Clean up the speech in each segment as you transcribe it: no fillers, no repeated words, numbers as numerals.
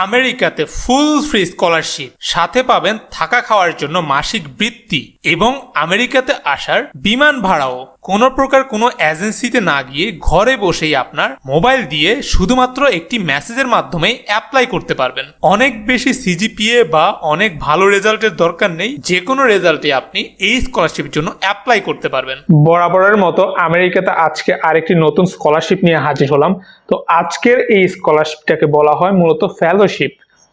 আমেরিকাতে full free scholarship, সাথে পাবেন থাকা খাওয়ার জন্য মাসিক বৃত্তি এবং আমেরিকাতে আসার বিমান ভাড়াও। কোনো প্রকার কোনো এজেন্সিতে না গিয়ে ঘরে বসেই আপনার মোবাইল দিয়ে শুধুমাত্র একটি মেসেজের মাধ্যমে অ্যাপ্লাই করতে পারবেন। অনেক বেশি সিজিপিএ বা অনেক ভালো রেজাল্টের দরকার নেই, যে কোনো রেজাল্টে আপনি এই স্কলারশিপের জন্য অ্যাপ্লাই করতে পারবেন। বরাবরের মতো আমেরিকাতে আজকে আরেকটি নতুন স্কলারশিপ নিয়ে হাজির হলাম। তো আজকের এই স্কলারশিপটাকে বলা হয় মূলত ফেলোশিপ।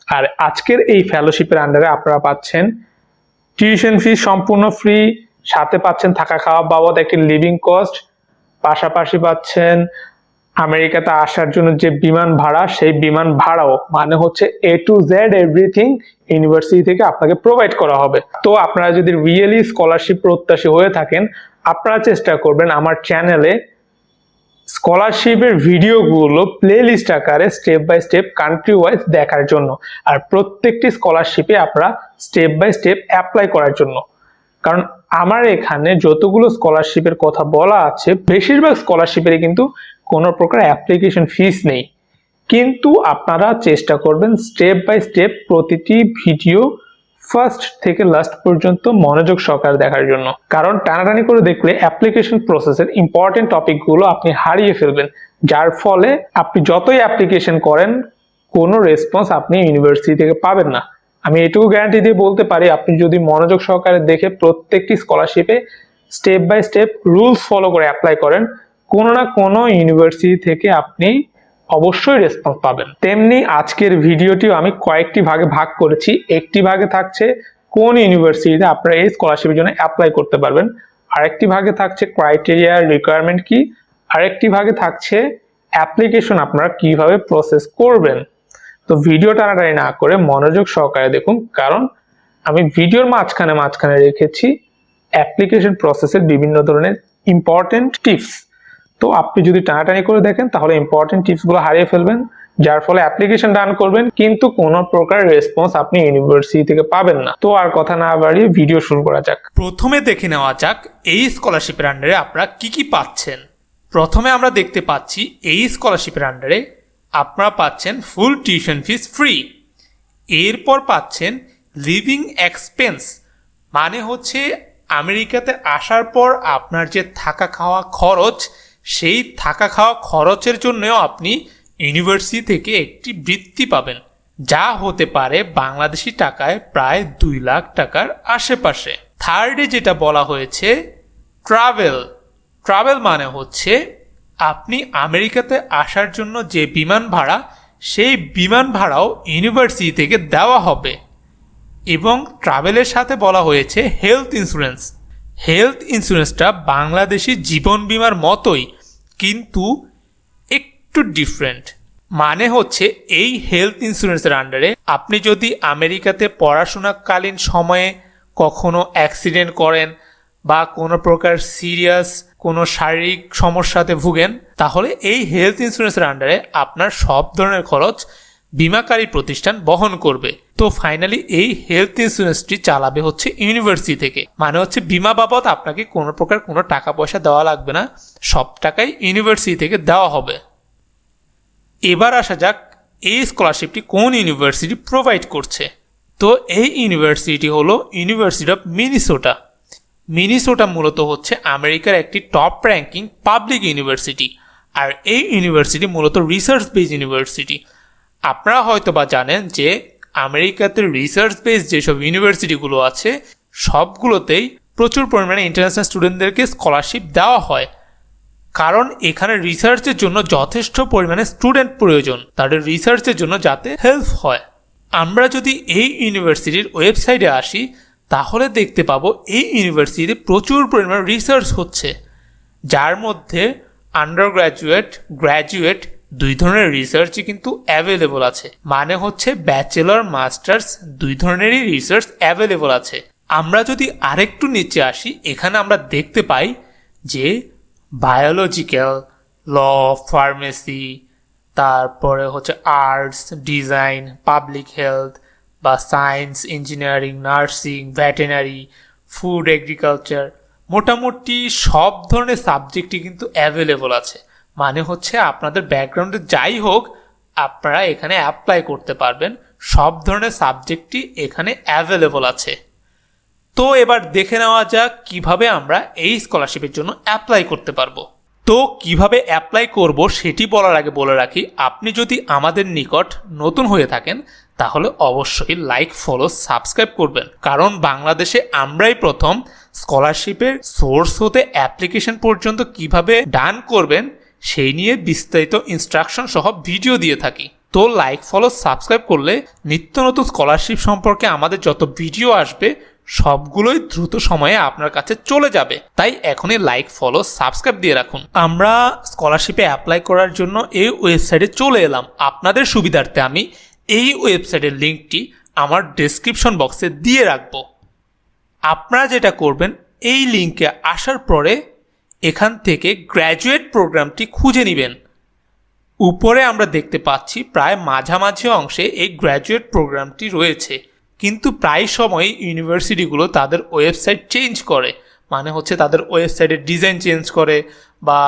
আর আজকের এই ফেলোশিপের আন্ডারে আপনারা পাচ্ছেন টিউশন ফি সম্পূর্ণ ফ্রি, সাথে পাচ্ছেন থাকা খাওয়া বাবদ একটি লিভিং কস্ট, পাশাপাশি পাচ্ছেন আমেরিকাতে আসার জন্য যে বিমান ভাড়া, সেই বিমান ভাড়াও, মানে হচ্ছে A to Z everything university থেকে আপনাকে প্রোভাইড করা হবে। তো আপনারা যদি রিয়েলি স্কলারশিপ প্রত্যাশী হয়ে থাকেন, আপনারা চেষ্টা করবেন আমার চ্যানেলে স্কলারশিপের ভিডিওগুলো প্লে লিস্ট আকারে step by step country wise দেখার জন্য, আর প্রত্যেকটি স্কলারশিপে আপনারা স্টেপ বাই স্টেপ অ্যাপ্লাই করার জন্য। কারণ আমার এখানে যতগুলো স্কলারশিপের কথা বলা আছে, বেশিরভাগ স্কলারশিপের কিন্তু কোনো প্রকার অ্যাপ্লিকেশন ফিস নেই, কিন্তু আপনারা চেষ্টা করবেন স্টেপ বাই স্টেপ প্রতিটি ভিডিও ফার্স্ট থেকে লাস্ট পর্যন্ত মনোযোগ সহকারে দেখার জন্য। কারণ টানাটানি করে দেখলে অ্যাপ্লিকেশন প্রসেসের ইম্পর্টেন্ট টপিকগুলো আপনি হারিয়ে ফেলবেন, যার ফলে আপনি যতই অ্যাপ্লিকেশন করেন কোনো রেসপন্স আপনি ইউনিভার্সিটি থেকে পাবেন না। আমি এটুকু গ্যারান্টি দিয়ে বলতে পারি, আপনি যদি মনোযোগ সহকারে দেখে প্রত্যেকটি স্কলারশিপে step by step rules follow করে অ্যাপ্লাই করেন, কোনো না কোনো ইউনিভার্সিটি থেকে আপনি অবশ্যই রেসপন্স পাবেন। তেমনি আজকের ভিডিওটিও আমি কয়েকটি ভাগে ভাগ করেছি। একটি ভাগে থাকছে কোন ইউনিভার্সিটিতে আপনারা এই স্কলারশিপের জন্য অ্যাপ্লাই করতে পারবেন, আরেকটি ভাগে থাকছে ক্রাইটেরিয়া রিকোয়ারমেন্ট কি, আরেকটি ভাগে থাকছে অ্যাপ্লিকেশন আপনারা কিভাবে প্রসেস করবেন। তো ভিডিও টানাটানি না করে মনোযোগ সহকারে দেখুন, কারণ আমি ভিডিওর মাঝখানে রেখেছি অ্যাপ্লিকেশন প্রসেসের বিভিন্ন ধরনের ইম্পর্টেন্ট টিপস। তো আপনি যদি টানাটানি করে দেখেন তাহলে ইম্পর্টেন্ট টিপসগুলো হারিয়ে ফেলবেন, যার ফলে অ্যাপ্লিকেশন ডান করবেন কিন্তু কোনো প্রকার রেসপন্স আপনি ইউনিভার্সিটি থেকে পাবেন না। তো আর কথা না বাড়িয়ে ভিডিও শুরু করা যাক। প্রথমে দেখে নেওয়া যাক এই স্কলারশিপের আন্ডারে আপনারা কি পাচ্ছেন। প্রথমে আমরা দেখতে পাচ্ছি এই স্কলারশিপের আন্ডারে আপনারা পাচ্ছেন ফুল টিউশন ফিস ফ্রি। এরপর পাচ্ছেন লিভিং এক্সপেন্স, মানে হচ্ছে আমেরিকাতে আসার পর আপনার যে থাকা খাওয়া খরচ, সেই থাকা খাওয়া খরচের জন্যও আপনি ইউনিভার্সিটি থেকে একটি বৃত্তি পাবেন, যা হতে পারে বাংলাদেশি টাকায় প্রায় 2 লাখ টাকার আশেপাশে। থার্ডে যেটা বলা হয়েছে ট্রাভেল মানে হচ্ছে আপনি আমেরিকাতে আসার জন্য যে বিমান ভাড়া, সেই বিমান ভাড়াও ইউনিভার্সিটি থেকে দেওয়া হবে। এবং ট্রাভেলের সাথে বলা হয়েছে হেলথ ইন্স্যুরেন্সটা বাংলাদেশি জীবন বীমার মতোই, কিন্তু একটু ডিফারেন্ট। মানে হচ্ছে এই হেলথ ইন্স্যুরেন্সের আন্ডারে আপনি যদি আমেরিকাতে পড়াশোনাকালীন সময়ে কখনো অ্যাক্সিডেন্ট করেন বা কোনো প্রকার সিরিয়াস কোনো শারীরিক সমস্যাতে ভুগেন, তাহলে এই হেলথ ইন্স্যুরেন্সের আন্ডারে আপনার সব ধরনের খরচ বিমাকারী প্রতিষ্ঠান বহন করবে। তো ফাইনালি এই হেলথ ইন্স্যুরেন্সটি চালাবে হচ্ছে ইউনিভার্সিটি থেকে, মানে হচ্ছে বিমা বাবদ আপনাকে কোনো প্রকার কোনো টাকা পয়সা দেওয়া লাগবে না, সব টাকাই ইউনিভার্সিটি থেকে দেওয়া হবে। এবার আসা যাক এই স্কলারশিপটি কোন ইউনিভার্সিটি প্রোভাইড করছে। তো এই ইউনিভার্সিটি হলো ইউনিভার্সিটি অফ মিনিসোটা মূলত হচ্ছে আমেরিকার একটি টপ র্যাঙ্কিং পাবলিক ইউনিভার্সিটি, আর এই ইউনিভার্সিটি মূলত রিসার্চ বেস ইউনিভার্সিটি। আপনারা হয়তো বা জানেন যে আমেরিকাতে রিসার্চ বেস যেসব ইউনিভার্সিটিগুলো আছে, সবগুলোতেই প্রচুর পরিমাণে ইন্টারন্যাশনাল স্টুডেন্টদেরকে স্কলারশিপ দেওয়া হয়, কারণ এখানে রিসার্চের জন্য যথেষ্ট পরিমাণে স্টুডেন্ট প্রয়োজন, তাদের রিসার্চের জন্য যাতে হেল্প হয়। আমরা যদি এই ইউনিভার্সিটির ওয়েবসাইটে আসি, তাহলে দেখতে পাবো এই ইউনিভার্সিটিতে প্রচুর পরিমাণে রিসার্চ হচ্ছে, যার মধ্যে আন্ডার গ্র্যাজুয়েট 2 ধরনের রিসার্চই কিন্তু অ্যাভেলেবল আছে, মানে হচ্ছে ব্যাচেলর মাস্টার্স 2 ধরনেরই রিসার্চ অ্যাভেলেবল আছে। আমরা যদি আরেকটু নিচে আসি, এখানে আমরা দেখতে পাই যে বায়োলজিক্যাল, ল, ফার্মেসি, তারপরে হচ্ছে আর্টস, ডিজাইন, পাবলিক হেলথ বা science, engineering, nursing, veterinary, food, agriculture, মোটামুটি সব ধরনের সাবজেক্টই কিন্তু অ্যাভেলেবল আছে। মানে হচ্ছে আপনাদের ব্যাকগ্রাউন্ডে যাই হোক, আপনারা এখানে অ্যাপ্লাই করতে পারবেন। সব ধরনের সাবজেক্টই এখানে অ্যাভেলেবল আছে। তো এবার দেখে নেওয়া যাক কিভাবে আমরা এই স্কলারশিপের জন্য অ্যাপ্লাই করতে পারবো। তো কিভাবে অ্যাপ্লাই করব সেটি বলার আগে বলে রাখি, আপনি যদি আমাদের নিকট নতুন হয়ে থাকেন তাহলে অবশ্যই লাইক, ফলো, সাবস্ক্রাইব করবেন, কারণ বাংলাদেশে আমরাই প্রথম স্কলারশিপের সোর্স হতে অ্যাপ্লিকেশন পর্যন্ত কিভাবে ডান করবেন সেই নিয়ে বিস্তারিত ইনস্ট্রাকশন সহ ভিডিও দিয়ে থাকি। তো লাইক, ফলো, সাবস্ক্রাইব করলে নিত্য নতুন স্কলারশিপ সম্পর্কে আমাদের যত ভিডিও আসবে সবগুলোই দ্রুত সময়ে আপনার কাছে চলে যাবে। তাই এখনই লাইক, ফলো, সাবস্ক্রাইব দিয়ে রাখুন। আমরা স্কলারশিপে অ্যাপ্লাই করার জন্য এই ওয়েবসাইটে চলে এলাম। আপনাদের সুবিধার্থে আমি এই ওয়েবসাইটের লিঙ্কটি আমার ডেসক্রিপশন বক্সে দিয়ে রাখবো। আপনারা যেটা করবেন, এই লিঙ্কে আসার পরে এখান থেকে গ্র্যাজুয়েট প্রোগ্রামটি খুঁজে নেবেন। উপরে আমরা দেখতে পাচ্ছি প্রায় মাঝামাঝি অংশে এই গ্র্যাজুয়েট প্রোগ্রামটি রয়েছে, কিন্তু প্রায় সময় ইউনিভার্সিটিগুলো তাদের ওয়েবসাইট চেঞ্জ করে, মানে হচ্ছে তাদের ওয়েবসাইটের ডিজাইন চেঞ্জ করে বা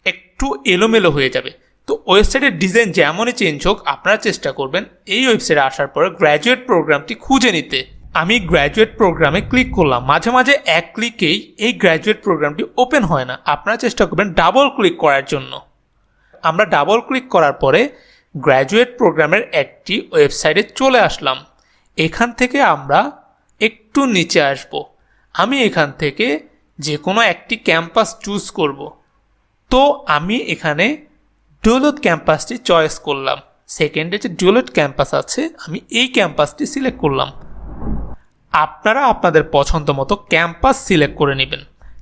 একটু এলোমেলো হয়ে যাবে। তো ওয়েবসাইটের ডিজাইন যেমনই চেঞ্জ হোক, আপনারা চেষ্টা করবেন এই ওয়েবসাইটে আসার পরে গ্র্যাজুয়েট প্রোগ্রামটি খুঁজে নিতে। আমি গ্র্যাজুয়েট প্রোগ্রামে ক্লিক করলাম। মাঝে মাঝে এক ক্লিকেই এই গ্র্যাজুয়েট প্রোগ্রামটি ওপেন হয় না, আপনারা চেষ্টা করবেন ডাবল ক্লিক করার জন্য। আমরা ডাবল ক্লিক করার পরে গ্র্যাজুয়েট প্রোগ্রামের একটি ওয়েবসাইটে চলে আসলাম। এখান থেকে আমরা একটু নিচে আসব। আমি এখান থেকে যে কোনো একটি ক্যাম্পাস চুজ করব। তো আমি এখানে ডুয়েলট ক্যাম্পাসটি চয়েস করলাম। সেকেন্ডে যে ডুয়েলট ক্যাম্পাস আছে, আমি এই ক্যাম্পাসটি সিলেক্ট করলাম। আপনারা আপনাদের পছন্দ মতো ক্যাম্পাস সিলেক্ট করে নেবেন।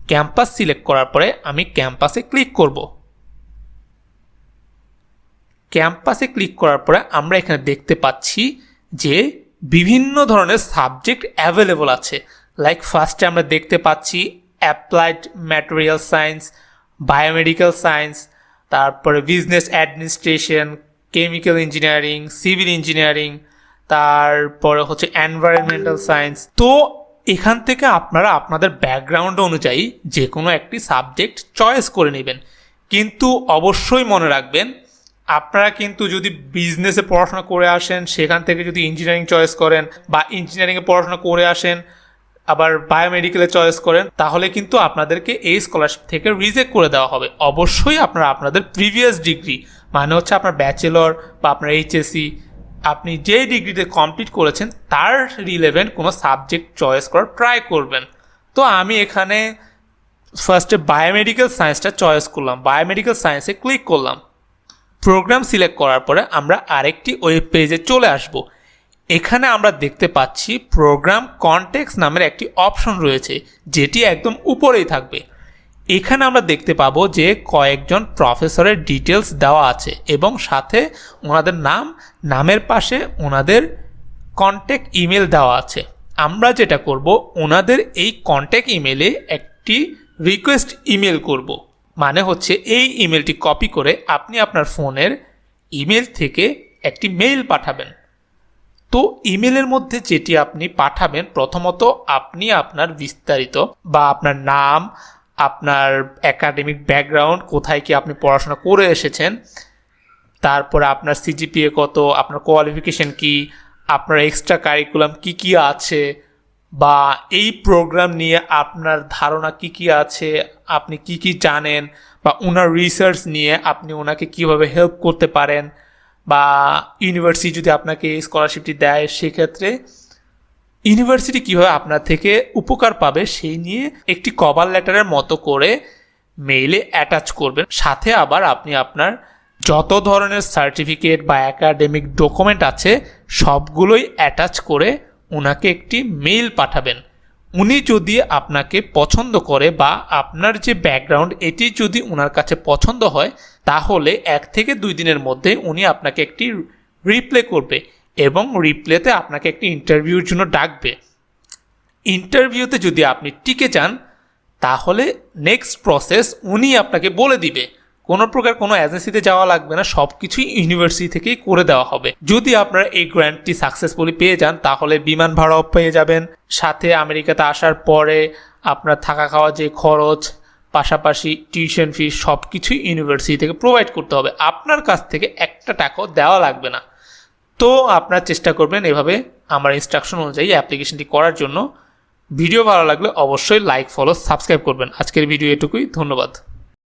ক্যাম্পাস সিলেক্ট করার পরে আমি ক্যাম্পাসে ক্লিক করব। ক্যাম্পাসে ক্লিক করার পরে আমরা এখানে দেখতে পাচ্ছি যে বিভিন্ন ধরনের সাবজেক্ট অ্যাভেলেবল আছে। লাইক ফার্স্টে আমরা দেখতে পাচ্ছি applied material science, biomedical science, তারপরে business administration, chemical engineering, civil engineering, তারপরে হচ্ছে এনভায়রনমেন্টাল সায়েন্স। তো এখান থেকে আপনারা আপনাদের ব্যাকগ্রাউন্ড অনুযায়ী যে কোনো একটি সাবজেক্ট চয়েস করে নেবেন, কিন্তু অবশ্যই মনে রাখবেন আপনারা কিন্তু যদি বিজনেসে পড়াশোনা করে আসেন সেখান থেকে যদি ইঞ্জিনিয়ারিং চয়েস করেন, বা ইঞ্জিনিয়ারিংয়ে পড়াশোনা করে আসেন আবার বায়োমেডিক্যালে চয়েস করেন, তাহলে কিন্তু আপনাদেরকে এই স্কলারশিপ থেকে রিজেক্ট করে দেওয়া হবে। অবশ্যই আপনারা আপনাদের প্রিভিয়াস ডিগ্রি, মানে হচ্ছে আপনার ব্যাচেলর বা আপনার এইচএসসি, আপনি যে ডিগ্রিতে কমপ্লিট করেছেন তার রিলেভেন্ট কোনো সাবজেক্ট চয়েস করার ট্রাই করবেন। তো আমি এখানে ফার্স্টে বায়োমেডিক্যাল সায়েন্সটা চয়েস করলাম। বায়োমেডিক্যাল সায়েন্সে ক্লিক করলাম। প্রোগ্রাম সিলেক্ট করার পরে আমরা আরেকটি ওয়েব পেজে চলে আসব। এখানে আমরা দেখতে পাচ্ছি প্রোগ্রাম কনটেক্সট নামের একটি অপশন রয়েছে, যেটি একদম উপরেই থাকবে। এখানে আমরা দেখতে পাবো যে কয়েকজন প্রফেসরের ডিটেলস দেওয়া আছে এবং সাথে ওনাদের নামের পাশে ওনাদের কন্ট্যাক্ট ইমেল দেওয়া আছে। আমরা যেটা করব, ওনাদের এই কন্ট্যাক্ট ইমেলে একটি রিকোয়েস্ট ইমেল করব। মানে হচ্ছে এই ইমেলটি কপি করে আপনি আপনার ফোনের ইমেল থেকে একটি মেইল পাঠাবেন। তো ইমেলের মধ্যে যেটি আপনি পাঠাবেন, প্রথমত আপনি আপনার বিস্তারিত বা আপনার নাম, আপনার একাডেমিক ব্যাকগ্রাউন্ড, কোথায় কি আপনি পড়াশোনা করে এসেছেন, তারপরে আপনার সিজিপিএ কত, আপনার কোয়ালিফিকেশন কি, আপনার এক্সট্রা কারিকুলাম কি কি আছে, বা এই প্রোগ্রাম নিয়ে আপনার ধারণা কি কি আছে, আপনি কি কি জানেন, বা ওনার রিসার্চ নিয়ে আপনি ওনাকে কিভাবে হেল্প করতে পারেন, বা ইউনিভার্সিটি যদি আপনাকে এই স্কলারশিপটি দেয় সেক্ষেত্রে ইউনিভার্সিটি কিভাবে আপনার থেকে উপকার পাবে সেই নিয়ে একটি কভার লেটারের মতো করে মেইলে অ্যাটাচ করবেন। সাথে আবার আপনি আপনার যত ধরনের সার্টিফিকেট বা একাডেমিক ডকুমেন্ট আছে সবগুলোই অ্যাটাচ করে ওনাকে একটি মেইল পাঠাবেন। উনি যদি আপনাকে পছন্দ করে বা আপনার যে ব্যাকগ্রাউন্ড এটি যদি ওনার কাছে পছন্দ হয়, তাহলে 1 থেকে 2 দিনের মধ্যে উনি আপনাকে একটি রিপ্লে করবে এবং রিপ্লেতে আপনাকে একটি ইন্টারভিউর জন্য ডাকবে। ইন্টারভিউতে যদি আপনি টিকে যান তাহলে নেক্সট প্রসেস উনি আপনাকে বলে দিবে। কোনো প্রকার কোনো এজেন্সিতে যাওয়া লাগবে না, সব কিছুই ইউনিভার্সিটি থেকেই করে দেওয়া হবে। যদি আপনারা এই গ্র্যান্টটি সাকসেসফুলি পেয়ে যান তাহলে বিমান ভাড়াও পেয়ে যাবেন, সাথে আমেরিকাতে আসার পরে আপনার থাকা খাওয়া যে খরচ পাশাপাশি টিউশন ফি সব কিছুই ইউনিভার্সিটি থেকে প্রোভাইড করতে হবে, আপনার কাছ থেকে একটা টাকাও দেওয়া লাগবে না। তো আপনারা চেষ্টা করবেন এভাবে আমার ইনস্ট্রাকশন অনুযায়ী অ্যাপ্লিকেশনটি করার জন্য। ভিডিও ভালো লাগলে অবশ্যই লাইক, ফলো, সাবস্ক্রাইব করবেন। আজকের ভিডিও এটুকুই, ধন্যবাদ।